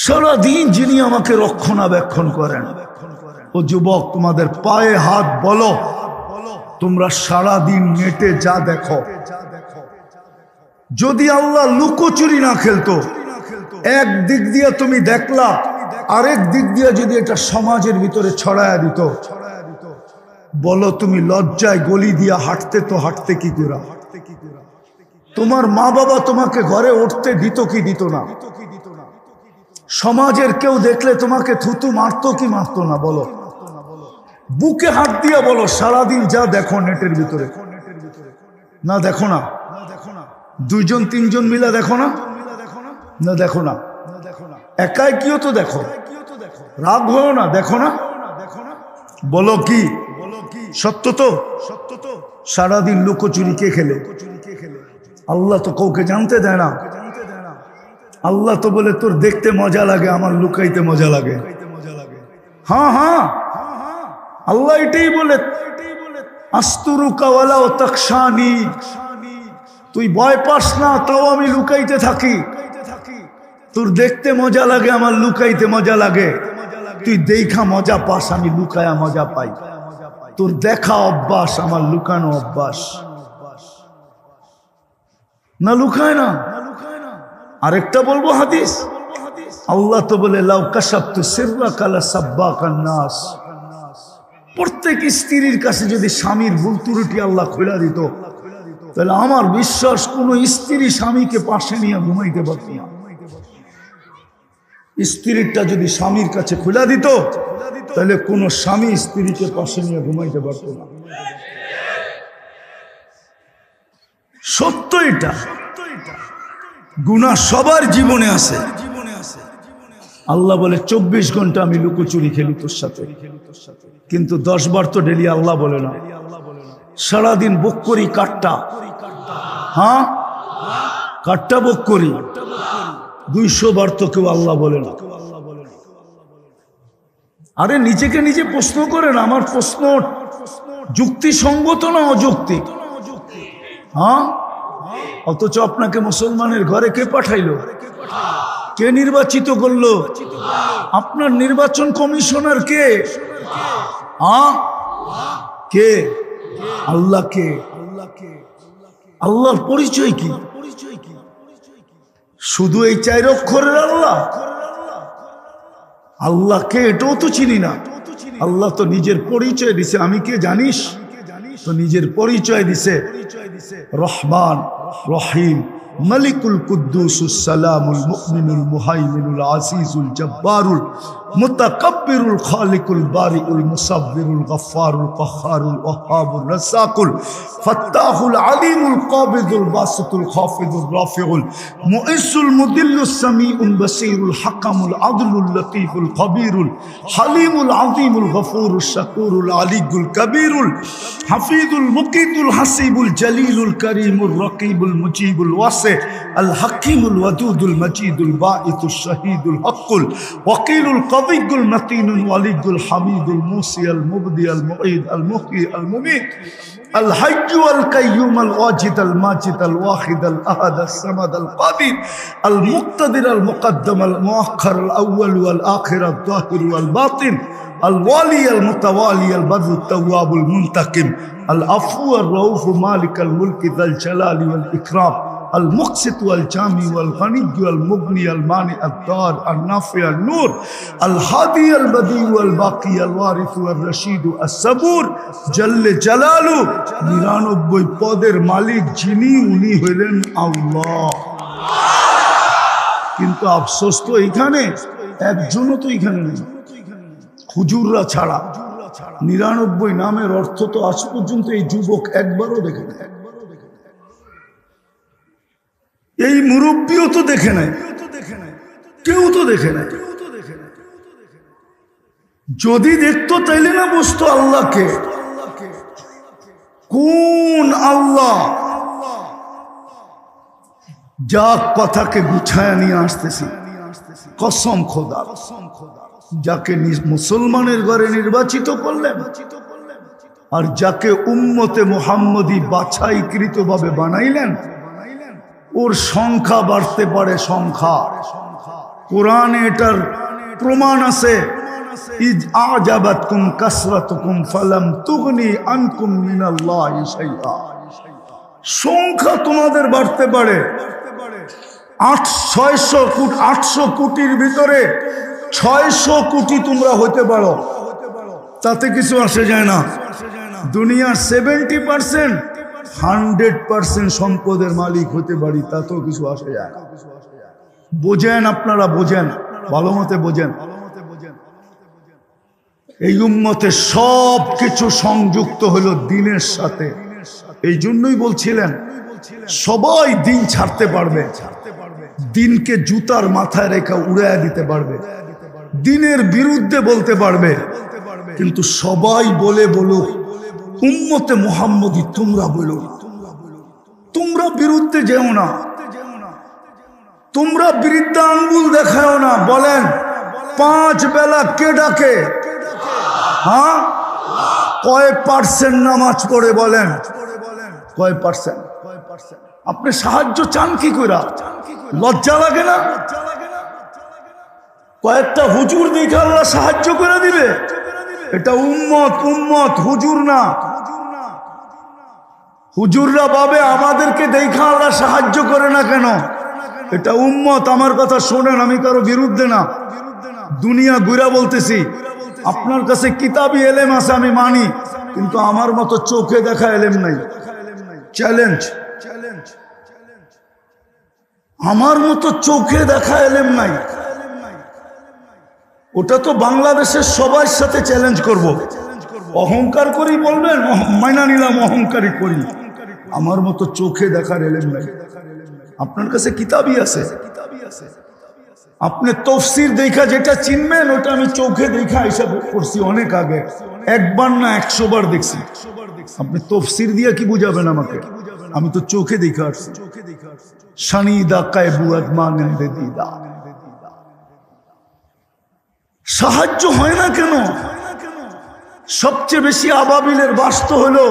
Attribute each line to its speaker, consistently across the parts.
Speaker 1: সারাদিন যিনি আমাকে রক্ষণাবেক্ষণ করেন। ও যুবক, তোমাদের পায়ে হাত বলো, তোমরা সারাদিন নেটে যা দেখো, যদি আল্লাহ লুকোচুরি না খেলতো, এক দিক দিয়ে তুমি দেখলা, আরেক দিক দিয়ে যদি এটা সমাজের ভিতরে ছড়ায়া দিত, বলো তুমি লজ্জায় গলি দিয়ে হাঁটতে তো হাঁটতে কি করে? তোমার মা বাবা তোমাকে ঘরে উঠতে দিত কি দিত না? সমাজের কেউ দেখলে তোমাকে থুতু মারতো কি মারতো না? বলো, বুকে হাত দিয়ে বলো, সারাদিন যা দেখো নেটের ভিতরে, না দেখো না? দুইজন তিনজন মিলে দেখো না? না দেখো না? একাই কিও তো দেখো, রাগ হও না, দেখো না? বলো কি সত্য তো? সারাদিন লুকোচুরি কে খেলে? আল্লাহ তো কাউকে জানতে দেয় না। আল্লাহ তো বলে তোর দেখতে মজা লাগে, আমার লুকাইতে মজা লাগে। হ্যাঁ হ্যাঁ, আল্লাহ এটাই বলে, আস্তুরুকা ওয়ালা তাকশানি, তুই ভয় পাস না, তাও আমি লুকাইতে থাকি। তোর দেখতে মজা লাগে, আমার লুকাইতে মজা লাগে। তুই দেখা মজা পাস, আমি লুকায়া মজা পাই। তোর দেখা অভ্যাস, আমার লুকানো অভ্যাস। না লুকায় না। আরেকটা বলবো হাদিস, আল্লাহ তো বলে লাউ কাশাফতু সিররাকা লাসাব্বাকান নাস, প্রত্যেক স্ত্রীর কাছে যদি স্বামীর ভুল ত্রুটি আল্লাহ খুলে দিত, তাহলে আমার বিশ্বাস কোন স্ত্রী স্বামীকে পাশে নিয়ে ঘুমাইতে পারত না। স্ত্রীরটা যদি স্বামীর কাছে খুলে দিত, তাহলে কোন স্বামী স্ত্রীকে পাশে নিয়ে ঘুমাইতে পারত না। সত্য এটা। গুনাহ সবার জীবনে আছে। আল্লাহ বলে 24 ঘন্টা আমি লুকোচুরি খেলি তোর সাথে, কিন্তু 10 বার তো ডেলি আল্লাহ বলে না। সারাদিন বক করি কাটটা, হ্যাঁ কাটটা বক করি, 200 বার তো কেউ আল্লাহ বলে না। আরে নিজেকে নিজে প্রশ্ন করেন, আমার প্রশ্ন যুক্তিসঙ্গত না অযৌক্তিক? হ্যাঁ, অথচ আপনাকে মুসলমানের ঘরে কে পাঠাইলো? কে নির্বাচিত করলো? আপনার নির্বাচন কমিশনার কে? কে? আল্লাহ। কে? আল্লাহর পরিচয় কি? শুধু এই 4 অক্ষরের আল্লাহ? আল্লাহকে এটাও তো চিনি না। আল্লাহ তো নিজের পরিচয় দিছে, আমি কে জানিস? তো নিজের পরিচয় দিছে রহমান, রহিম, মালিকুল কুদ্দুসুস সালামুল মুমিনুল মুহাইমিনুল আজিজুল জব্বারুল মুতাকাব্বিরুল খালিকুল বারিউল মুসাব্বিরুল গফফারুল কহ্হারুল ওয়াহ্হাবুর রাজ্জাকুল ফাত্তাহুল আলিমুল কাবিদুল বাসিতুল খাফিদুর রাফিউল মুইসুল মুদিল্লুস সামিউল বাসীরুল হাকামুল আদলুল লতীফুল খবীরুল হালিমুল আযীমুল গফুরুশ শাকুরুল আলিয়ুল কবীরুল হাফিজুল মুকিতুল হাসিবুল জলিলুল করিমুর রকিবুল মুজিবুল ওয়াসি আল হাকিমুল ওয়াদুদুল মজিদুল বাঈতুশ শাহীদুল হকুল ওয়াকিলুল কবিয়ুল মতিনুল ওয়ালিয়ুল হামিদুল মুসি আল মুবদি আল মুঈদ আল মুহয়ি আল মুমীত আল হাইয়্যু আল কাইয়্যুম আল ওয়াজিদ আল মাজিদ আল ওয়াহিদ আল আহাদ আল সামাদ আল কাদির আল মুক্তাদির আল মুকদ্দম আল মুআখ্খার আল আউয়াল ওয়াল আখির আল যাহির ওয়াল বাতিন الوالي المتوالي البر التواب المنتقم العفو الرؤوف مالك الملك ذا الجلال والإكرام المقسط والجامع والغني والمغني المانع الضار النافع النور الهادي البديع والباقي الوارث والرشيد الصبور جل جلاله 99 পদের মালিক যিনি, উনি হলেন আল্লাহ। কিন্তু আফসোস তো এখানে একজনও তো এখানে নেই, হুজুররা ছাড়া। 99 নামের অর্থ তো আজ পর্যন্ত এই যুবক একবারও দেখে নাই, এই মুরব্বীও তো দেখে নাই, কেউ তো দেখে নাই। যদি দেখতো তাইলে না বুঝতো আল্লাহকে। কোন আল্লাহ? যা কথাকে গুছায়া নিয়ে আসতেছি, কসম খোদা, যাকে মুসলমানের ঘরে নির্বাচিত করলেন আর যাকে উম্মতে মুহাম্মদী বাছাইকৃত ভাবে বানাইলেন, ওর সংখ্যা বাড়তে পারে, সংখ্যা কোরআনে এটার প্রমাণ আছে। ইজ আজাবাতকুম কাসরাতুকুম ফালাম তুগনি আনকুম মিনাল্লাহি শাইআ। সংখ্যা তোমাদের বাড়তে পারে, 800 কোটির ভিতরে 600 কোটি তোমরা হতে পারো, তাতে কিছু আসে যায় না। দুনিয়ার 70% 100% সম্পদের মালিক হতে পারি, তাতেও কিছু আসে যায় না। বোঝেন, আপনারা বোঝেন, ভালো মতে বোঝেন। এই উম্মতে সব কিছু সংযুক্ত হলো দিনের সাথে। এই জন্যই বলছিলেন সবাই দিন ছাড়তে পারবে, দিনকে জুতার মাথায় রেখে উড়াইয়া দিতে পারবে, দিনের বিরুদ্ধে বলতে পারবে, কিন্তু সবাই বলে বলুক উম্মতে মুহাম্মদী তোমরা বলো, তোমরা বিরুদ্ধে যেও না, তোমরা বৃদ্ধা আঙ্গুল দেখাও না। বলেন 5 বেলা কে ডাকে? হ্যাঁ, কয় পার্সেন্ট নামাজ পড়ে? বলেন কয় পার্সেন্ট? আপনি সাহায্য চান কি কইরা? লজ্জা লাগে না? কয়েকটা হুজুর দেখে আল্লাহ সাহায্য করে দিবে? এটা উম্মত হুজুর না। হুজুররা ভাবে আমাদেরকে দেখা আল্লাহ সাহায্য করে না কেন? এটা উম্মত। আমার কথা শোনেন, আমি কারো বিরুদ্ধে না, দুনিয়া ঘুরা বলতেছি। আপনার কাছে কিতাবি এলেম আছে আমি মানি, কিন্তু আমার মতো চোখে দেখা এলেম নাই। চ্যালেঞ্জ, আমার মতো চোখে দেখা এলেম নাই। ওটা তো বাংলাদেশের সবার সাথে চ্যালেঞ্জ করব। অহংকার করি বলবেন, মাইনা নিলাম, অহংকারী করি। আমার মতো চোখে দেখার এলেম নাই। আপনার কাছে কিতাবই আছে, আপনি তফসির দেখা যেটা চিনবেন, ওটা আমি চোখে দেখা হিসাব করছি অনেক আগে, একবার না 100 বার দেখছি। আপনি তফসির দিয়া কি বুঝাবেন আমাকে? আমি তো চোখে দেখা আসছি। শানিদা কায়বুয়াত মানেন্দে দিদা। সাহায্য হয় না কেন? সবচেয়ে বেশি আবাবিলের বাস্ত হলো,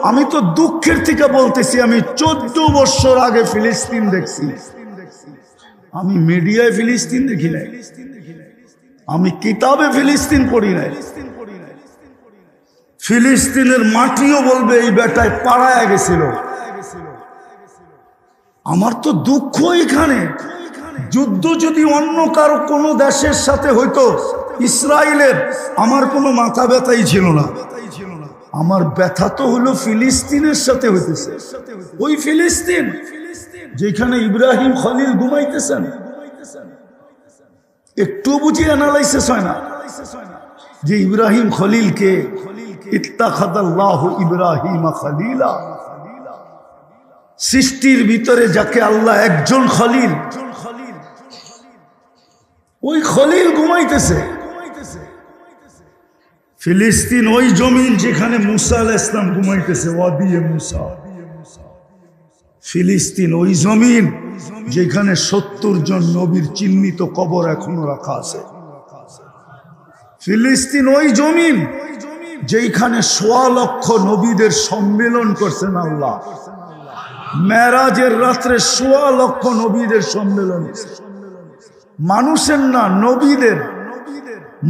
Speaker 1: আমি তো দুঃখের থেকে বলতেছি, আমি 14 বছর আগে ফিলিস্তিন দেখছি। আমি মিডিয়ায় ফিলিস্তিন দেখি নাই, আমি কিতাবে ফিলিস্তিন পড়ি নাই। ফিলিস্তিনের মাটিও বলবে এই বেটায় পাড়ায় গেছিল। আমার তো দুঃখ এখানে, যুদ্ধ যদি অন্য কারো কোনো দেশের সাথে হইতো, ইসরায়েলের, আমার কোনো মাথা ব্যথাই ছিল না। আমার ব্যথা তো হলো ফিলিস্তিনের সাথে হইতেছে। ওই ফিলিস্তিন যেখানে ইব্রাহিম খলিল ঘুমাইতেছেন, একটু বুঝি অ্যানালাইসিস হয় না যে ইব্রাহিম খলিলকে ইত্তাখাযাল্লাহু ইব্রাহিম খলিলা, সৃষ্টির ভিতরে যাকে আল্লাহ একজন খলিল, ওই খলিল ঘুমাইতেছে। ফিলিস্তিন ওই জমিন যেখানে মুসা আলাইহিস সালাম ঘুমাইতেছে, ওয়াদিয়ে মুসা। ফিলিস্তিন ওই জমিন যেখানে 70 জন নবীর চিহ্নিত কবর এখনো রাখা আছে। ফিলিস্তিন ওই জমিন যেখানে 1.25 লক্ষ নবীদের সম্মেলন করছেন আল্লাহ। মেরাজের রাত্রে 1.25 লক্ষ নবীদের সম্মেলন, মানুষের না, নবীদের,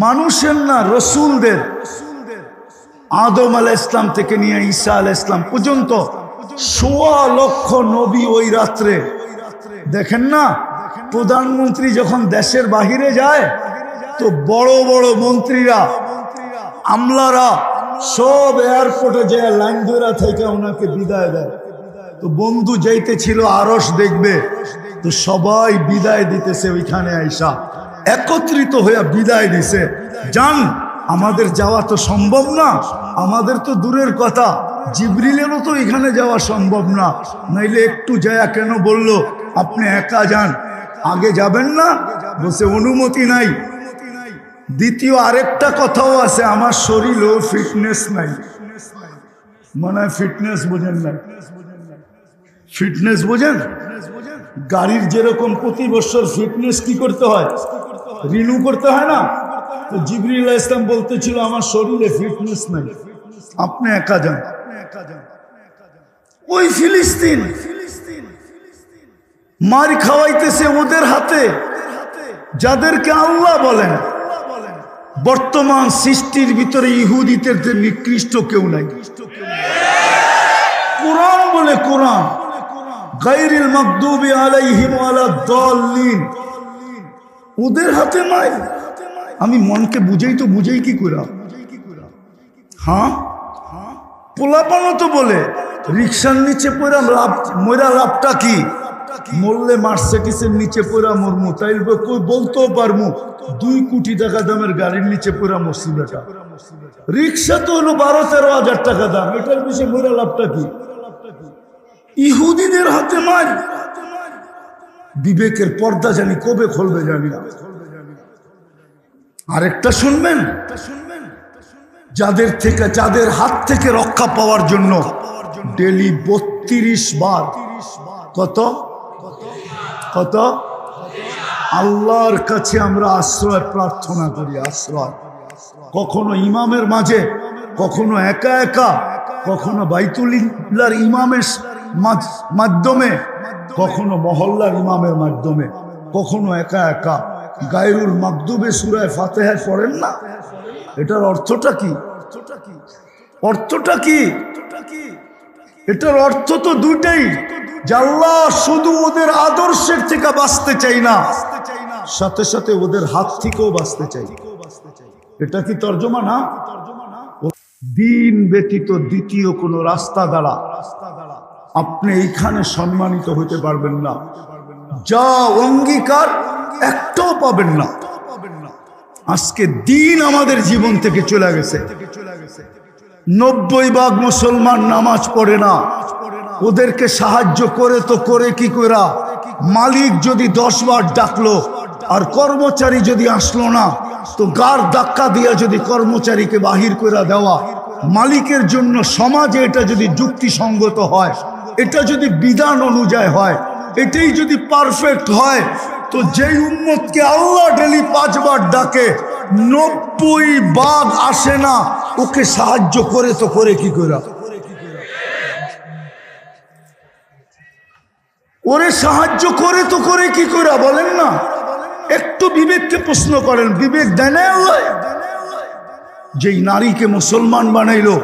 Speaker 1: মানুষের না, রসুলদের। আদম আলাইহিস সালাম থেকে নিয়ে ঈসা আলাইহিস সালাম পর্যন্ত 1.25 লক্ষ নবী ওই রাত্রে। দেখেন না, প্রধানমন্ত্রী যখন দেশের বাহিরে যায় তো বড় বড় মন্ত্রীরা, আমলারা সব এয়ারপোর্টে যায় লাইন ধরা থেকে ওনাকে বিদায় দেয়। তো বন্ধু যাইতে ছিল আরশ দেখবে, তো সবাই বিদায় দিতেছে, ওইখানে আইসা একত্রিত হয়ে বিদায় দিছে। জান, আমাদের যাওয়া তো সম্ভব না, আমাদের তো দূরের কথা, জিবরিলেরও তো এখানে যাওয়া সম্ভব না, নাইলে একটু যায়া কেন বললো আপনি একা যান, আগে যাবেন না? বলছে অনুমতি নাই। দ্বিতীয় আরেকটা কথাও আছে, আমার শরীরও ফিটনেস নাই। মনে হয় ফিটনেস বোঝেন না। ফিটনেস বোঝেন? গাড়ির যেরকম প্রতি বছর ফিটনেস কি করতে হয়, রিনিউ করতে হয় না? তো জিবরিল আলাইহিস সালাম বলতেছিল আমার শরীরে ফিটনেস নাই, আপনি একা যান। ওই ফিলিস্তিন মার খাওয়াইতেছে ওদের হাতে, যাদেরকে আল্লাহ বলেন, বর্তমান সৃষ্টির ভিতরে ইহুদিদের যে নিকৃষ্ট কেউ নাই। কোরআন বলে, কোরআন গায়রিল মাগদুবি আলাইহিম ওয়ালাদ-দাল্লিন, ওদের হাতে নাই। আমি মনকে বুঝাই কি করে? হ্যাঁ, পোলাপানো তো বলে রিক্সার নিচে পড়া মরা লাভটা কি? মরলে মার্সিডিসের নিচে পড়া মরমু, তাই বলতেও পারমু 2 কোটি টাকা দামের গাড়ির নিচে পড়া মরছি বেটা। রিক্সা তো হলো 12-13 হাজার টাকা দাম, এটার পিছিয়ে মরা লাভটা কি? ইহুদিদের হাতে মার। বিবেকের পর্দা জানি কবে খুলবে জানি না। আরেকটা শুনবেন, যাদের হাত থেকে রক্ষা পাওয়ার জন্য ডেলি 32 বার কত আল্লাহর কাছে আমরা আশ্রয় প্রার্থনা করি। আশ্রয় কখনো ইমামের মাঝে, কখনো একা একা, কখনো বাইতুল্লাহর ইমামের মাধ্যমে, কখনো মহল্লার ইমামের মাধ্যমে, কখনো একা একা। গায়রুল মাগদুবে সূরা ফাতিহা পড়েন না? এটার অর্থটা কি? অর্থটা কি? এটার অর্থ তো দুটাই, যে আল্লাহ শুধু ওদের আদর্শের থেকে বাঁচতে চাই না, সাথে সাথে ওদের হাত থেকেও বাঁচতে চাই। এটা কি তর্জমা না? দিন ব্যতীত দ্বিতীয় কোনো রাস্তা দ্বারা আপনি এইখানে সম্মানিত হতে পারবেন না, যা অঙ্গীকার একটাও পাবেন না। আজকে দিন আমাদের জীবন থেকে চলে গেছে। 90% মুসলমান নামাজ পড়ে না। ওদেরকে সাহায্য করে তো করে কি করা? মালিক যদি 10 বার ডাকলো আর কর্মচারী যদি আসলো না, তো গাড় ধাক্কা দিয়া যদি কর্মচারীকে বাহির করে দেওয়া, মালিকের জন্য সমাজে এটা যদি যুক্তিসঙ্গত হয়, এটা যদি বিধান অনুযায়ী হয়, এটাই যদি পারফেক্ট হয়, তো যেই উম্মতকে আল্লাহ ডেলি 5 বার ডাকে 90 ভাগ আসে না, ওকে সাহায্য করে তো করে কি করা? ওরে সাহায্য করে তো করে কি করা বলেন না? একটু বিবেককে প্রশ্ন করেন, বিবেক দেয় না আল্লাহ? যেই নারীকে মুসলমান বানাইলো,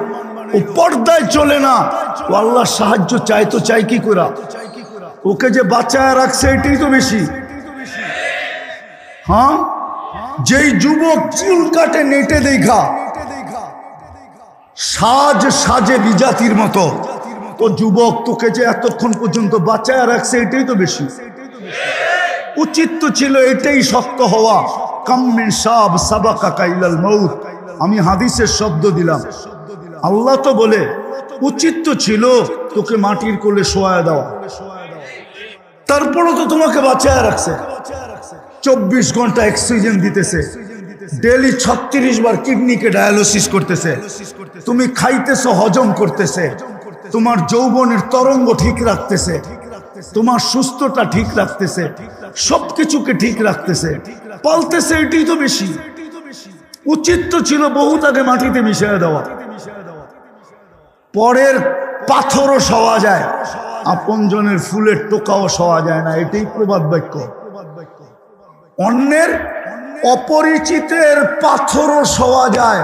Speaker 1: ও পর্দায় চলে না, ও আল্লাহ সাহায্য চাই তো চাই কি করা? ওকে যে বাঁচায় রাখছে এটাই তো বেশি। হ্যাঁ, যেই যুবক চুল কাটে নেটে দেখা, সাজে বিজাতির মতো, তো যুবক তোকে যে এতক্ষণ পর্যন্ত বাঁচায় রাখছে এটাই তো বেশি। উচিত তো ছিল এটাই সত্য হওয়া। কাম্মিন সাব সাবাকা ইলাল মাউত। আমি হাদিসের শব্দ দিলাম, আল্লাহ তো বলে উচিত তো ছিল তোকে মাটির কোলে শোয়া দেওয়া, তারপরও তো তোমাকে বাঁচায় রাখছে। 24 ঘন্টা অক্সিজেন দিতেছে, ডেলি 36 বার কিডনিকে ডায়ালিসিস করতেছে, তুমি খাইতেছো, হজম করতেছে, তোমার যৌবনের তরঙ্গ ঠিক রাখতেছে, তোমার সুস্থতা ঠিক রাখতেছে, সবকিছুকে ঠিক রাখতেছে, পালতেছে, এটাই তো বেশি। উচিত তো ছিল বহুত আগে মাটিতে মিশিয়ে দেওয়া। পরের পাথরও সওয়া যায়, আপনজনের ফুলের টোকাও সওয়া যায় না, এটাই প্রবাদ বাক্য। অন্যের অপরিচিতের পাথরও সওয়া যায়,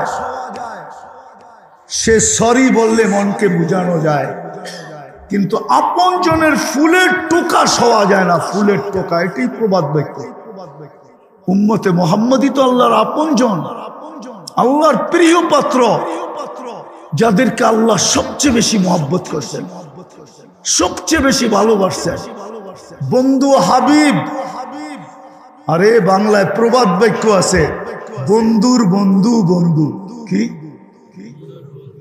Speaker 1: সে সরি বললে মনকে বুঝানো যায়, কিন্তু আপনজনের ফুলের টোকা সওয়া যায় না, ফুলের টোকা, এটাই প্রবাদ বাক্য। উম্মতে মুহাম্মদী তো আল্লাহর আপনজন, আল্লাহর প্রিয় পাত্র, যাদেরকে আল্লাহ সবচেয়ে বেশি মহব্বত করছেন, সবচেয়ে বেশি ভালোবাসছেন। বন্ধু হাবিব, আরে বাংলায় প্রবাদ বাক্য আছে, বন্ধুর বন্ধু বন্ধু। কি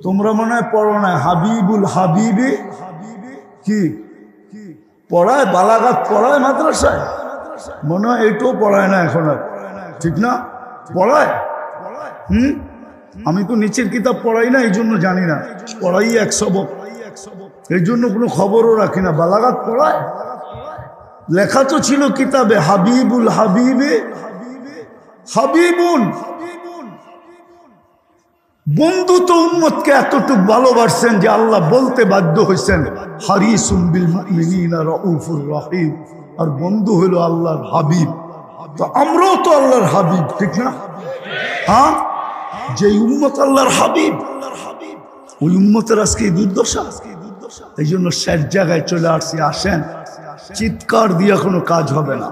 Speaker 1: তোমরা মনে হয় পড়ো না? হাবিবুল হাবিবে কি পড়ায়? বালাগাত পড়ায় মাদ্রাসায়? মনে হয় এইটাও পড়ায় না এখন আর, ঠিক না? পড়ায়? আমি তো নিচের কিতাব পড়াই না, এই জন্য জানি না। পড়াই 1 সবক, এই জন্য কোনো খবরও রাখি না। বালাগাত পড়ায়? লেখা তো ছিল কিতাবে, হাবিবুল হাবিবে হাবিবুন। বন্ধু তো উম্মতকে এতটুক ভালোবাসছেন যে আল্লাহ বলতে বাধ্য হয়েছেন, হারিসুম বিল মুমিনিনা রাউফুর রহিম। আর বন্ধু হলো আল্লাহর হাবিব, তো আমরাও তো আল্লাহর হাবিব, ঠিক না? হ্যাঁ, যে উম্মত আল্লাহর হাবিব, ওই উম্মতের আজকে এই দুর্দশা। এই জন্য শেষ জায়গায় চলে আসছি। আসেন, চিৎকার দিয়ে কোনো কাজ হবে না,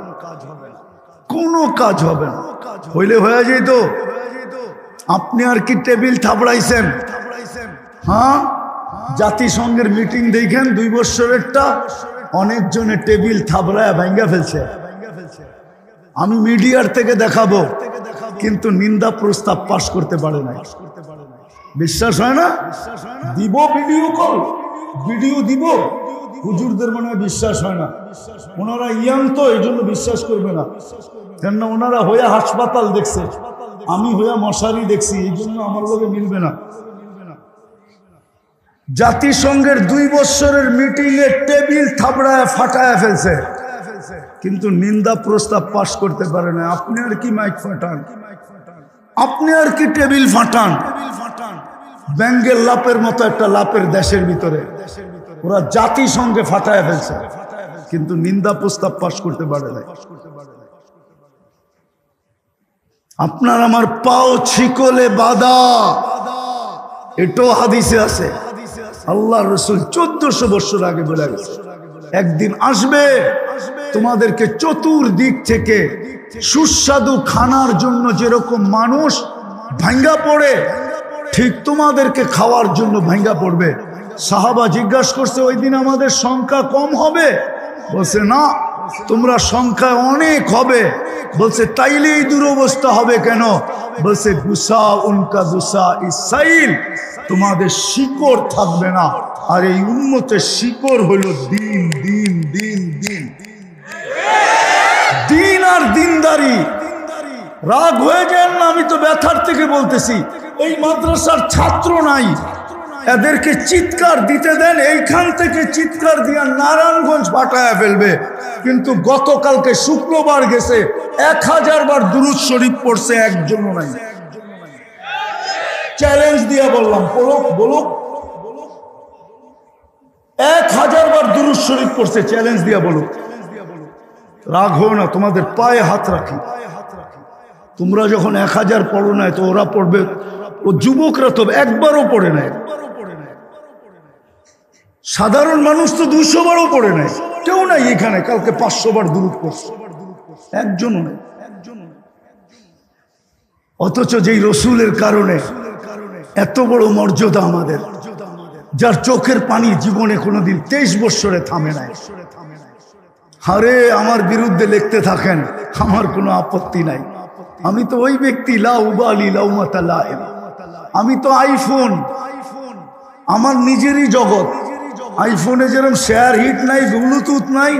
Speaker 1: কোনো কাজ হবে না। হইলে হয়ে যেত। আপনি আর কি টেবিল থাপড়াইছেন? হ্যাঁ, জাতিসংঘের মিটিং দেখেন 2 বছরেরটা, অনেকজনে টেবিল থাপড়ায় ভাঙ্গা ফেলছে। আমি মিডিয়ার থেকে দেখাবো, কিন্তু নিন্দা প্রস্তাব পাশ করতে পারে না। বিশ্বাস হয় না? দিব ভিডিও কল, ভিডিও দিব। হুজুরদের মনে হয় বিশ্বাস হয় না, ওনারা ইয়াং তো এই জন্য বিশ্বাস করবে না। কেননা ওনারা হইয়া হাসপাতাল দেখছে, আমি হইয়া মশারি দেখছি, এই জন্য আমার লোকে মিলবে না। জাতিসংঘের 2 বছরের মিটিং এ টেবিল থাপড়ায় ফাটায় ফেলছে, কিন্তু নিন্দা প্রস্তাব পাশ করতে পারে না। আপনি আর কি মাইক ফাটান, আপনি আর কি টেবিল ফাটান? ব্যাঙ্গের লাপের মতো একটা লাপের দেশের ভিতরে ওরা জাতিসংঘে ফাটায় ফেলছে, কিন্তু নিন্দা প্রস্তাব পাশ করতে পারে না। আপনার আমার পাও ছিকলে বাঁধা, এটাও হাদিসে আছে। আল্লাহ রসুল 1400 বছর আগে বলে গেছে, একদিন আসবে তোমাদেরকে চতুর্দিক থেকে সুস্বাদু খানার জন্য যেরকম মানুষ ভাঙ্গা পড়ে, ঠিক তোমাদেরকে খাওয়ার জন্য ভাঙ্গা পড়বে। সাহাবা জিজ্ঞাসা করছে, ওই দিন আমাদের সংখ্যা কম হবে? বলছে না, তোমরা সংখ্যায় অনেক হবে। বলছে তাইলে এই দুরবস্থা হবে কেন? বলছে গুসা উনকা গুসা ইসাইল, তোমাদের শিকড় থাকবে না। আর এই উম্মতের শিকড় হইল দিন, দিন, দিন, দিন, দিন আর দিনদারি। রাগ হয়ে যান না, আমি তো ব্যথার থেকে বলতেছি। এই মাদ্রাসার ছাত্র নাই, এদেরকে চিৎকার দিতে দেন, এইখান থেকে চিৎকার দিয়া নারায়ণগঞ্জ ফাটায় ফেলবে। কিন্তু গতকালকে শুক্রবার গেছে, 1000 বার দুরূদ শরীফ পড়ছে, একজনও নাই। চ্যালেঞ্জ দিয়া বললাম, বলুক বলুক, 1000 বার দুরূদ শরীফ পড়ছে, চ্যালেঞ্জ দিয়া বলুক। রাগ হো না, তোমাদের পায়ে হাত রাখি। তোমরা যখন 1000 পড়ো নাই, তো ওরা পড়বে। ও যুবকরা তো একবারও পড়ে নাই, সাধারণ মানুষ তো 200 বারও পড়ে নাই। কেউ নাই এখানে কালকে 500 বার দুরূদ পড়ছে, একজনও নাই। অথচ যেই রসুলের কারণে এত বড় মর্যাদা আমাদের, যার চোখের পানি জীবনে কোনোদিন 23 বছরে থামে নাই। আরে আমার বিরুদ্ধে লিখতে থাকেন, আমার কোনো আপত্তি নাই। আমি তো ওই ব্যক্তি, লা উবালি লাউমাতা লাইম। আমি তো আইফোন, আমার নিজেরই জগৎ। আইফোনে যেরকম শেয়ার হিট নাই, ব্লুটুথ নাই,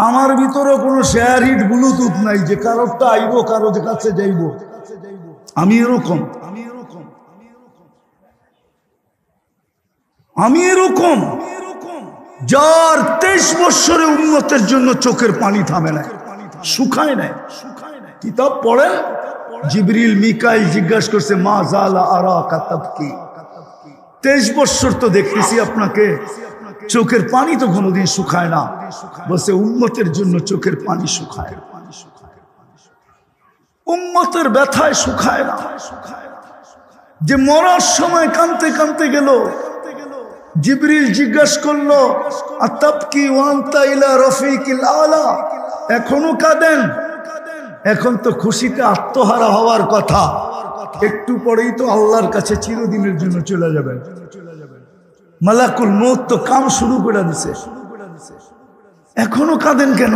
Speaker 1: আমার ভিতরে কোনো শেয়ার হিট ব্লুটুথ নাই যে কারোরটা আইব, কারো কাছে যাইব। আমি এরকম, আমি এরকম যার 23 বছরে উম্মতের জন্য চোখের পানি থামে না, শুকায় নাই। কিতাব পড়েন, জিবরিল মিকাইল জিজ্ঞাসা করছে, মা জালা আরাকা তাবকি, 23 বছর তো দেখতেছি আপনাকে, চোখের পানি তো কোনোদিন শুকায় না। বলছে উম্মতের জন্য চোখের পানি শুকায়, উম্মতের ব্যথায় শুকায় না। যে মরার সময় কাঁদতে কাঁদতে গেল, জিবরিল জিজ্ঞাসা করলো, আতাবকি ওয়া আনতা ইলা রফিকিল আলা, এখনো কাঁদেন? এখন তো খুশিতে আত্মহারা হওয়ার কথা, একটু পরেই তো আল্লাহর কাছে চিরদিনের জন্য চলে যাবেন। মালাকুল মউত তো কাম শুরু করে দিছে, এখনো কাঁদেন কেন?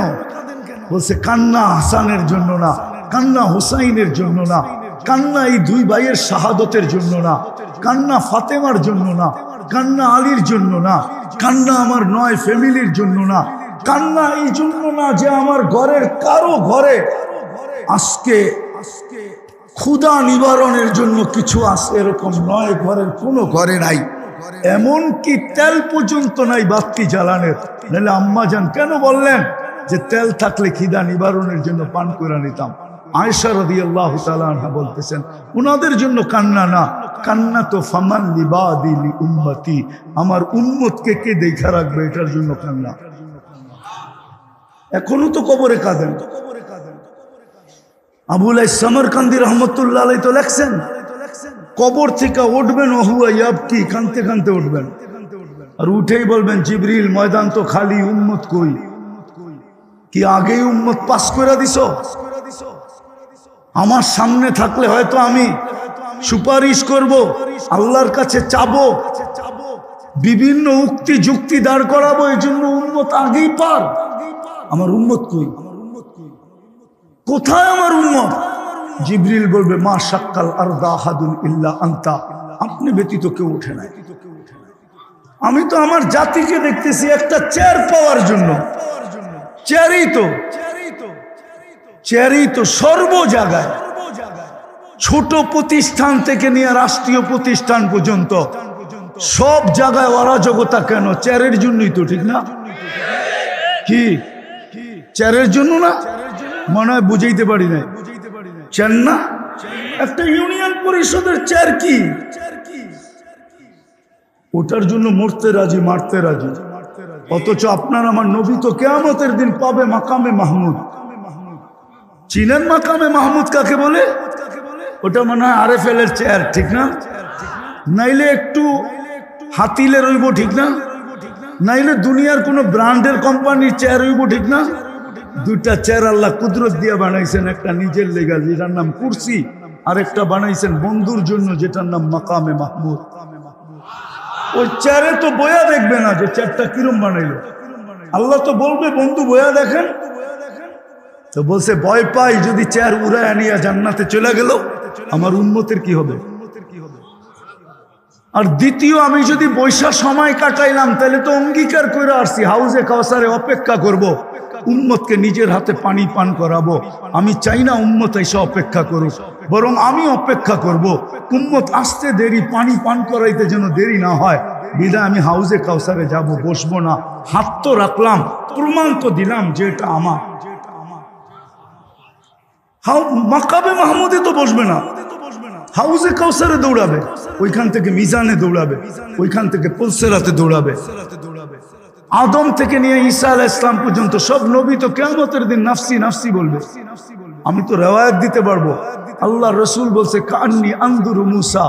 Speaker 1: বলছে কান্না হাসানের জন্য না, কান্না হুসাইনের জন্য না, কান্না এই 2 ভাইয়ের শাহাদতের জন্য না, কান্না ফাতেমার জন্য না, কান্না আলীর জন্য না, কান্না আমার 9 ফ্যামিলির জন্য না, কান্না এই জন্য না যে আমার ঘরের কারো ঘরে আজকে ক্ষুধা নিবারণের জন্য কিছু আছে, এরকম নয়। ঘরের কোনো ঘরে নাই, এমন কি তেল পর্যন্ত নাই বাতি জ্বালানের। নাহলে আম্মা জান কেন বললেন যে তেল থাকলে খিদা নিবারণের জন্য পান করে নিতাম? আয়েশা রাদিয়াল্লাহু তাআলা আনহা বলতেছেন, উনাদের জন্য কান্না না, কান্না তো ফামান লিবাদি লি উম্মতি, আমার উম্মতকে কে দেখা রাখবে, এটার জন্য কান্না। এখনো তো কবরে কাঁদেন, আবুল সমরকান্দি রহমতুল্লাহ আলাইহি তো লেখছেন, কবর থেকে উঠবেন ওহুয়া ইয়াবকি, কানতে কানতে উঠবেন, আর উঠেই বলবেন জিবরিল ময়দান তো খালি, উম্মত কই? কি আগেই উম্মত পাস করে দিছো? আমার সামনে থাকলে হয়তো আমি সুপারিশ করব, আল্লাহর কাছে চাবো, বিভিন্ন উক্তি যুক্তি দাঁড় করাবো, এই জন্য উম্মত আগেই পার। আমার উম্মত কই? কোথায় আমার উম্মত? জিবরিল বলবে মা শাক্কাল আরদা আহাদুন ইল্লা আনতা, আপনি ব্যতীত কেউ ওঠে নাই। আমি তো আমার জাতিকে দেখতেছি একটা চেয়ার পাওয়ার জন্য, চেয়ারই তো সর্ব জায়গায়, ছোট প্রতিষ্ঠান থেকে নিয়ে রাষ্ট্রীয় প্রতিষ্ঠান পর্যন্ত সব জায়গায় অরাজকতা কেন? চেয়ারের জন্যই তো, ঠিক না? কি চেয়ারের জন্য না? মনে হয় বুঝাইতে পারি না। চেয়ার না, একটা ইউনিয়ন পরিষদের চেয়ার কি? ওটার জন্য মরতে রাজি, মারতে রাজি। অথচ আপনার আমার নবী তো কিয়ামতের দিন পাবে মাকামে মাহমুদ। চিনেন মাকামে মাহমুদ কাকে বলে? ওটা মনে হয় RFL এর চেয়ার, ঠিক না? নাইলে একটু হাতিলে রইব, ঠিক না? নাইলে দুনিয়ার কোনো ব্র্যান্ডের কোম্পানির চেয়ার রইব, ঠিক না? দুইটা চেয়ার আল্লাহ কুদরত দিয়ে বানাইছেন, একটা নিজের লেগা যেটার নাম কুরসি, আর একটা বানাইছেন বন্ধুর জন্য যেটার নাম মাকামে মাহমুদ। ওই চেয়ারে তো বয়া দেখবে না যে চেয়ারটা কিরম বানাইলো, আল্লাহ তো বলবে বন্ধু বয়া দেখেন। তো বলছে ভয় পাই যদি চেয়ার উড়ায় আনিয়া জান্নাতে চলে গেল, আমার উম্মতের কি হবে? আর দ্বিতীয়, আমি যদি বৈশা সময় কাটাইলাম তাহলে তো অঙ্গীকার করে আসছি হাউজে কাউসারে অপেক্ষা করব, উম্মতকে নিজের হাতে পানি পান করাবো। আমি চাই না উম্মত এসে অপেক্ষা করুক, বরং আমি অপেক্ষা করব। উম্মত আসতে দেরি, পানি পান করাইতে যেন দেরি না হয়, বিদায় আমি হাউজে কাউসারে যাব, বসবো না। হাত তো রাখলাম, প্রমাণ তো দিলাম যে এটা আমার। মাকামে মাহমুদে তো বসবে না, হাউজে কাউসারে দৌড়াবে, ওইখান থেকে মিজানে দৌড়াবে, ওইখান থেকে পুলসেরাতে দৌড়াবে। আদম থেকে নিয়ে ঈসা আলাইহিস সালাম পর্যন্ত সব নবী তো কিয়ামতের দিন নাফসি নাফসি বলবে। আমি তো রিওয়ায়াত দিতে পারবো, আল্লাহ রাসূল বলছে কান্নি আনদুরু মুসা,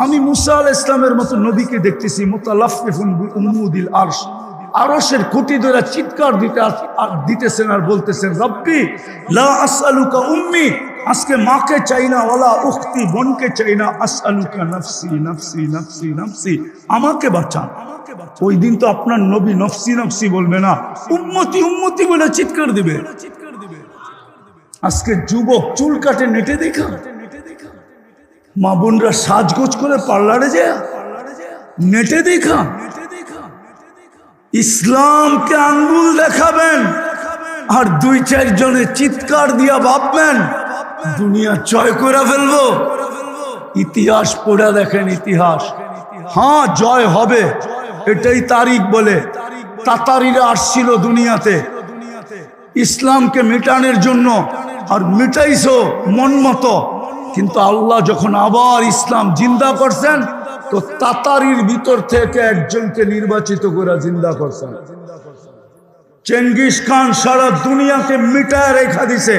Speaker 1: আমি মুসা আলাইহিস সালামের মতো নবীকে দেখতেছি, মুতালাফফিফুন বিউমুদিল আরশ, আরশের খুঁটি ধরে চিৎকার দিতেছেন আর বলতেছেন রব্বি লা আসআলুকা উম্মি, আজকে মাকে চাই না, ওয়ালা উখতি, বোনকে চাই না, আসআলুকা নাফসি নাফসি নাফসি নাফসি, আমাকে বাঁচান। ওই দিন তো আপনার নবী নফসি নফসি বলবে না, উম্মতি উম্মতি বলে চিৎকার দিবে। আজকে যুবক চুল কাটে নেটে দেখা, মা বোনরা সাজগোজ করে পার্লারে যায় নেটে দেখা, ইসলামকে আঙ্গুল দেখাবেন আর দুই চার জনে চিৎকার দিয়া ভাববেন দুনিয়া জয় করে ফেলবো। ইতিহাস পড়া দেখেন, ইতিহাস, হ্যাঁ জয় হবে, এটাই তারিখ বলে। তাতারিরা আসছিল দুনিয়াতে ইসলামকে মেটানোর জন্য, আর মিটাইছো মন মতো, কিন্তু আল্লাহ যখন আবার ইসলাম জিন্দা করছেন তো তাতারির ভিতর থেকে একজনকে নির্বাচিত করে জিন্দা করছেন। চেঙ্গিস খান সারা দুনিয়াকে মিটায় রেখা দিছে,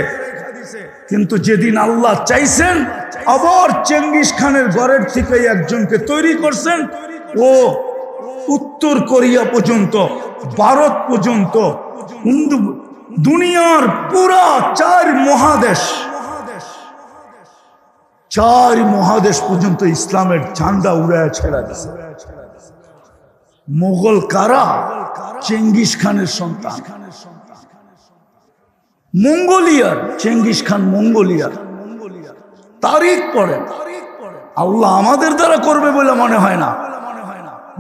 Speaker 1: কিন্তু যেদিন আল্লাহ চাইছেন আবার চেঙ্গিস খানের ঘরের থেকে একজনকে তৈরি করছেন। ও উত্তর কোরিয়া পর্যন্ত, ভারত পর্যন্ত, দুনিয়ার পুরা চার মহাদেশ পর্যন্ত ইসলামের ঝান্ডা উড়ায় ছেড়া দিছে। মোগল কারা? চেঙ্গিস খানের সন্তান, মঙ্গোলিয়ার চেঙ্গিস খান, মঙ্গোলিয়ার। তারিখ পড়ে, আল্লাহ আমাদের দ্বারা করবে বলে মনে হয় না।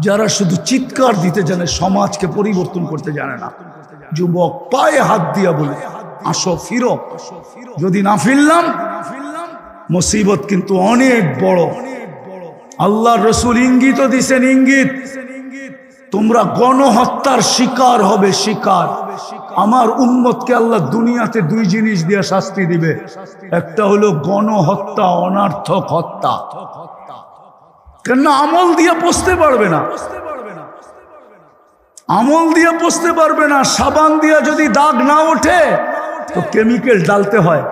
Speaker 1: যারা শুধু চিৎকার দিতে জানে, সমাজকে পরিবর্তন করতে জানে না। যুবক পায়ে হাত দিয়া বলে আসো ফিরো, যদি না ফিরলাম মুসিবত কিন্তু অনেক বড়। আল্লাহ রসুল ইঙ্গিত দিছেন, ইঙ্গিত, তোমরা গণহত্যার শিকার হবে, শিকার। আমার উম্মতকে আল্লাহ দুনিয়াতে দুই জিনিস দিয়ে শাস্তি দিবে, একটা হলো গণহত্যা, অনার্থক হত্যা। কেন? আমল দিয়ে পচতে পারবে না, আমল দিয়ে পচতে পারবে না। সাবান দিয়ে যদি দাগ না ওঠে তো কেমিক্যাল ডালতে হয়,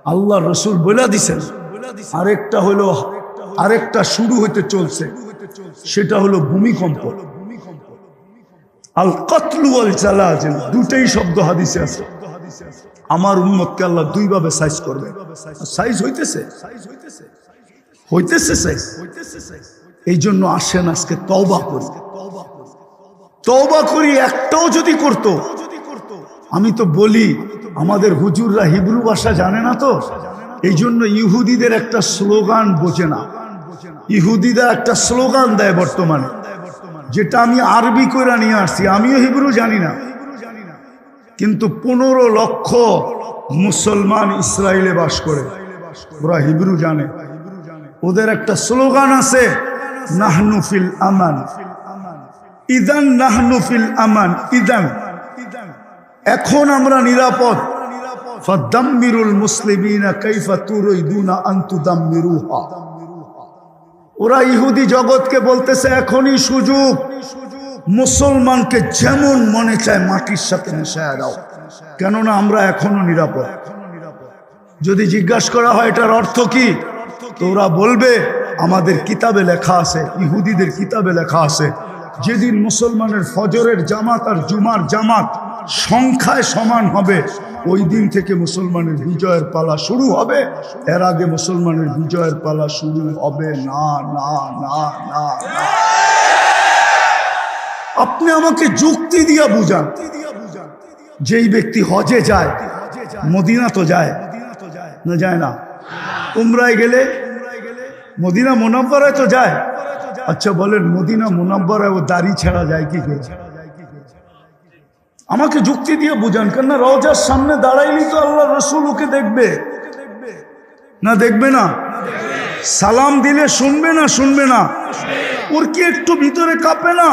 Speaker 1: আল্লাহ রসুল বলে দিছেন। আরেকটা শুরু হইতে চলছে, সেটা হলো ভূমিকম্প। আল কতলু আল জালাজিল, দুটেই শব্দ হাদিসে আছে। আমার উম্মতকে আল্লাহ দুই ভাবে সাইজ করবে। সাইজ হইতেছে এই জন্য আসেন আজকে তওবা করি। একটাও যদি করতো, আমি তো বলি আমাদের হুজুররা হিব্রু ভাষা জানে না, তো এই জন্য ইহুদিদের একটা স্লোগান বোঝে না। ইহুদিরা একটা স্লোগান দেয় বর্তমানে, যেটা আমি আরবি করে নিয়ে আসছি। আমিও হিব্রু জানি না, কিন্তু 15 লক্ষ মুসলমান ইসরায়েলে বাস করে, ওরা হিব্রু জানে। ওদের একটা স্লোগান আছে, নাহনু ফিল আমান, ইদান নাহনু ফিল আমান, ইদান এখন আমরা নিরাপদ। ফাদাম্মিরুল মুসলিমিনা কাইফা তুরিদুনা আন তুদাম্মিরুহা। ওরা ইহুদি জগৎকে বলতেছে এখনই সুযোগ, মুসলমানকে যেমন মনে চায় মাটির সাথে মিশায়া দাও, কেননা আমরা এখনো নিরাপদ। যদি জিজ্ঞাসা করা হয় এটার অর্থ কি, তো ওরা বলবে আমাদের কিতাবে লেখা আছে, ইহুদিদের কিতাবে লেখা আছে, যেদিন মুসলমানের ফজরের জামাত আর জুমার জামাত সংখ্যায় সমান হবে, ওই দিন থেকে মুসলমানের বিজয়ের পালা শুরু হবে। এর আগে মুসলমানের বিজয়ের পালা শুরু হবে না, না, না, না। আপনি আমাকে যুক্তি দিয়া বুঝান, যেই ব্যক্তি হজে যায়, মদিনা তো যায় না, যায় না? উমরায় গেলে মদিনা মুনাব্বরায় তো যায়। আচ্ছা বলেন, মদিনা মুনাব্বরায় ও দাড়ি ছাড়া যায় কি করে? আমাকে যুক্তি দিয়ে বুঝান, কেননা রওজার সামনে দাঁড়াইলেই তো আল্লাহ রসুল ওকে দেখবে না, দেখবে না? সালাম দিলে শুনবে না, শুনবে না? ওর কি একটু ভিতরে কাঁপে না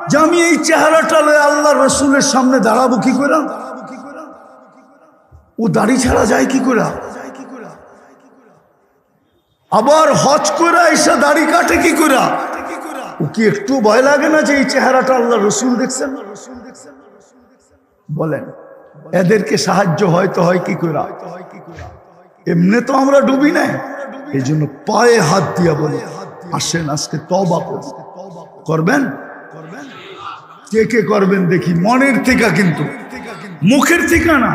Speaker 1: যে আমি এই চেহারাটা লয়ে আল্লাহ রসুলের সামনে দাঁড়াবো কি করে? ও দাড়ি ছাড়া যায় কি করে? আবার হজ করে এসে দাড়ি কাটে কি করে? ও কি একটু ভয় লাগে না যে এই চেহারাটা আল্লাহ রসুল দেখছেন? বলেন, এদেরকে সাহায্য হয়তো হয় কি করে? এমনি তো আমরা ডুবি নাই। এই জন্য পায়ে হাত দিয়া বলি, আসেন আজকে তওবা করবেন। কে কে করবেন দেখি, মনের থেকে, কিন্তু মুখের থেকে না।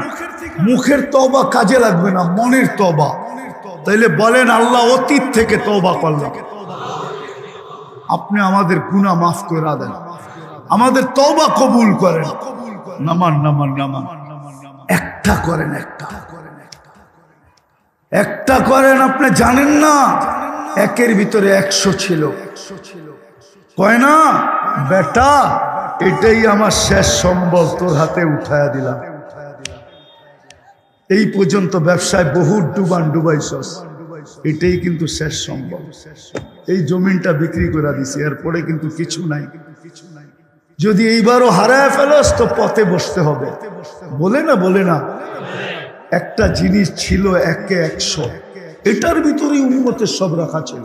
Speaker 1: মুখের তওবা কাজে লাগবে না, মনের তওবা। তাইলে বলেন, আল্লাহ অতীত থেকে তওবা করলাম, আপনি আমাদের গুনাহ মাফ করে দেন, আমাদের তওবা কবুল করেন। নামান নামান নামান, একটা করেন, একটা করেন। আপনি জানেন না একের ভিতরে 100 ছিল, কয় না বেটা এটাই আমার শেষ সম্বল, তোর হাতে উঠায়া দিলাম। এই পর্যন্ত ব্যবসায় বহু ডুবাইছস, এটাই কিন্তু শেষ সম্বল। এই জমিনটা বিক্রি করে দিছি, এরপরে কিন্তু কিছু নাই। যদি এইবারও হারায় ফেলস তো পথে বসতে হবে। বলে না একটা জিনিস ছিল একে 100, এটার ভিতরেই উম্মতের সব রাখা ছিল,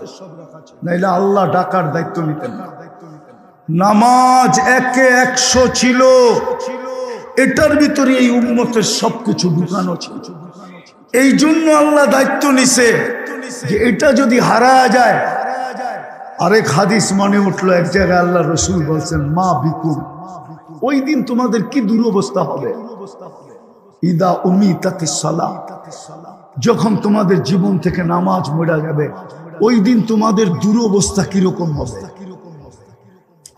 Speaker 1: নাইলে আল্লাহ ডাকার দায়িত্ব নিতেন না। নামাজ একে 100 ছিল, এটার ভিতরে এই উম্মতের সবকিছু ঢুকানো ছিল। এই জন্য আল্লাহ দায়িত্ব নিছে যে এটা যদি হারায় যায়। আরেক হাদিস মনে উঠলো, এক জায়গায় আল্লাহ রসুল বলছেন, মা বিকুম, ওই দিন তোমাদের কি দুরবস্থা হবে। ইদা উমিতাতিস সালাহ, যখন তোমাদের জীবন থেকে নামাজ মরে যাবে, ওই দিন তোমাদের দুরবস্থা কিরকম হবে।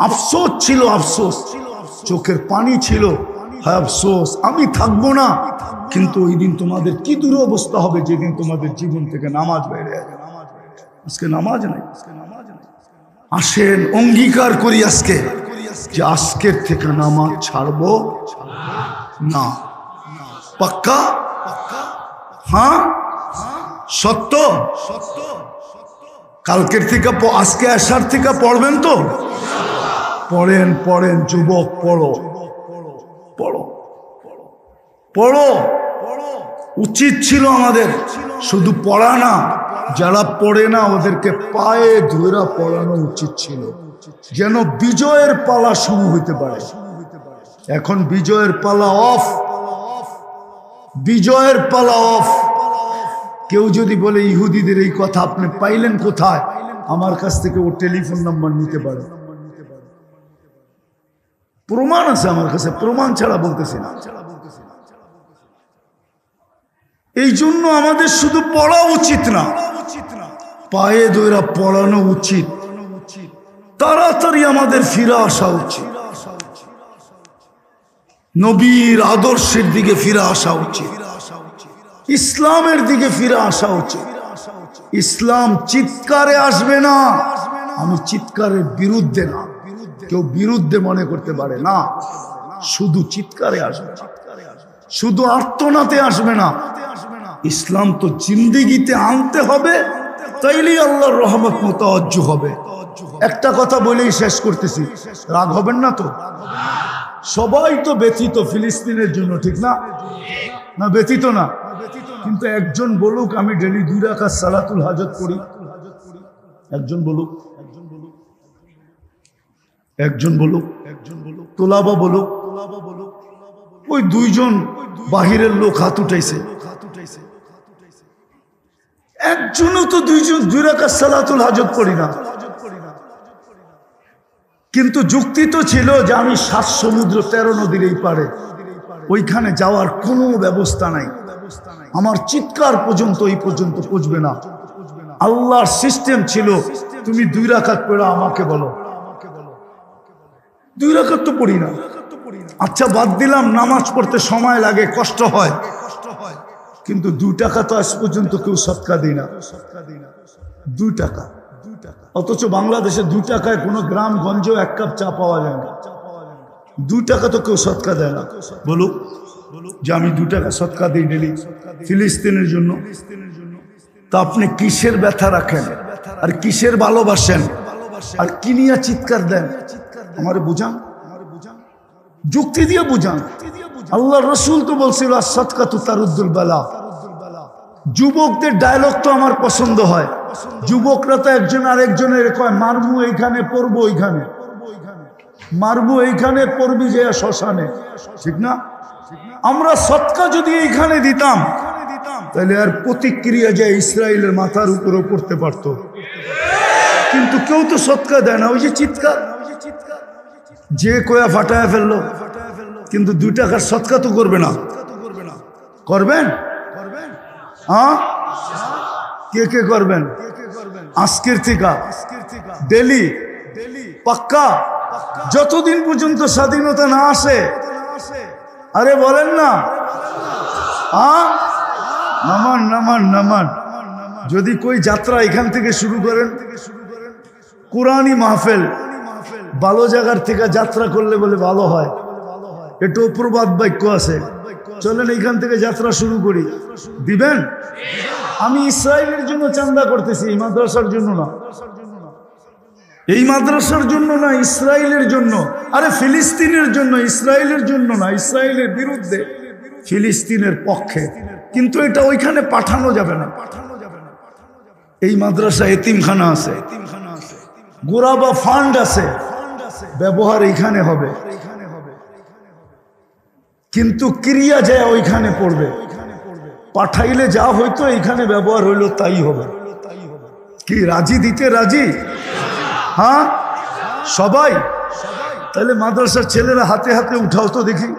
Speaker 1: আফসোস ছিল, আফসোস, চোখের পানি ছিল, হ্যাঁ আফসোস আমি থাকবো না। কিন্তু ওই দিন তোমাদের কি দুরবস্থা হবে, যেদিন তোমাদের জীবন থেকে নামাজ বেড়ে যাবে। আজকে নামাজ নাই। আসেন অঙ্গীকার করি আজকে, যে আজকের থেকে নামাজ ছাড়বো না। পাক্কা? হ্যাঁ সত্য? কালকের থেকে, আজকে আসার থেকে পড়বেন তো? পড়েন যুবক, পড়ো। উচিত ছিল আমাদের শুধু পড়া না, যারা পড়ে না ওদেরকে পায়ে ধরে পড়ানো উচিত ছিল, যেন বিজয়ের পালা শুরু হইতে পারে। এখন বিজয়ের পালা অফ, বিজয়ের পালা অফ। কেউ যদি বলে ইহুদিদের এই কথা আপনি পাইলেন কোথায়, আমার কাছ থেকে ওর টেলিফোন নাম্বার নিতে পারে, প্রমাণ আছে আমার কাছে, প্রমাণ ছাড়া বলতেছি না। এই জন্য আমাদের শুধু পড়া উচিত না, পায়ে দইরা পড়ানো উচিত, তাড়াতাড়ি আমাদের ফিরে আসা উচিত, নবীর আদর্শের দিকে ফিরে আসা উচিত, ইসলামের দিকে ফিরে আসা উচিত। ইসলাম চিৎকারে আসবে না, আমি চিৎকারের বিরুদ্ধে না, কেউ বিরুদ্ধে মনে করতে পারে না, শুধু চিৎকারে আসবে, শুধু আর্তনাতে আসবে না। ইসলাম তো জিন্দেগিতে আনতে হবে, তাইলেই আল্লাহর রহমত মুতাওয়াজ্জু হবে। একটা কথা বলেই শেষ করতেছি, রাগ হবেন না তো? সবাই তো ব্যথিত ফিলিস্তিনের জন্য, ঠিক না? না ব্যথিত না? কিন্তু একজন বলুক আমি ডেলি 2 রাকাত সালাতুল হাজত পড়ি, একজন বলুক, একজন বলুক, তোলাবা বলুক, ওই 2 জন বাহিরের লোক হাত উঠাইছে, একজনও তো 2 রাকাত সালাতুল হাজত পড়ি না। কিন্তু যুক্তি তো ছিল যে আমি 7 সমুদ্র 13 নদীর এই পারে, ওইখানে যাওয়ার কোনো ব্যবস্থা নাই, আমার চিৎকার পর্যন্ত এই পর্যন্ত পৌঁছবে না। আল্লাহর সিস্টেম ছিল তুমি 2 রাকাত পড়ো, আমাকে বলো। 2 রাকাত তো পড়ি না, আচ্ছা বাদ দিলাম নামাজ পড়তে সময় লাগে, কষ্ট হয়, কিন্তু 2 টাকা তো আজ পর্যন্ত কেউ সদকা দেয় না। 2 টাকা, অথচ বাংলাদেশে 2 টাকায় কোনো গ্রাম গঞ্জেও 1 কাপ চা পাওয়া যায় না। 2 টাকা তো কেউ সদকা দেয় না। বলুক যে আমি 2 টাকা সদকা দিই ডেলি ফিলিস্তিনের জন্য। তা আপনি কিসের ব্যথা রাখেন আর কিসের ভালোবাসেন আর কি নিয়ে চিৎকার দেন? আমারে বুঝান, যুক্তি দিয়ে বুঝান। আল্লাহ রসুল তো বলছিল as-সাদকাতু তারুদ্দুল বালা। যুবকদের ডায়লগ তো আমার পছন্দ হয়। যুবকরা তো একজন আরেকজনের কয় মারবো এইখানে, পড়বো ওইখানে, মারবো এইখানে, পড়বি যে শ্মশানে, ঠিক না? আমরা সদকা যদি এইখানে দিতাম তাহলে আর প্রতিক্রিয়া যে ইসরায়েলের মাথার উপরও পড়তে পারতো, কিন্তু কেউ তো সদকা দেয় না। ওই যে চিৎকার, যে কয়া ফাটায় ফেললো, কিন্তু 2 টাকার সদকা তো করবে না। করবেন? হ্যাঁ, কে কে করবেন? আজকের থেকে ডেলি পাক্কা, যতদিন পর্যন্ত স্বাধীনতা না আসে। আরে বলেন না, হ্যাঁ, নামান নামান নামান। যদি কই যাত্রা এখান থেকে শুরু করেন, কোরআনী মাহফিল ভালো জায়গার থেকে যাত্রা করলে বলে ভালো হয়, একটু প্রবাদ বাক্য আছে, চলেন এইখান থেকে যাত্রা শুরু করি, দিবেন? আমি ইসরায়েলের জন্য চান্দা করতেছি, এই মাদ্রাসার জন্য না, এই মাদ্রাসার জন্য না, ইসরায়েলের জন্য। আরে ফিলিস্তিনের জন্য, ইসরায়েলের জন্য না, ইসরায়েলের বিরুদ্ধে, ফিলিস্তিনের পক্ষে। কিন্তু এটা ওইখানে পাঠানো যাবে না। এই মাদ্রাসা এতিমখানা আছে, গোরাবা ফান্ড আছে, ব্যবহার এইখানে হবে, কিন্তু ক্রিয়া যায় ওইখানে পড়বে। পাঠাইলে যা হইতো এইখানে ব্যবহার হইলো তাই হবে। কি রাজি দিতে রাজি? হ্যাঁ সবাই? তাহলে মাদ্রাসার ছেলেরা হাতে হাতে উঠাও তো দেখি।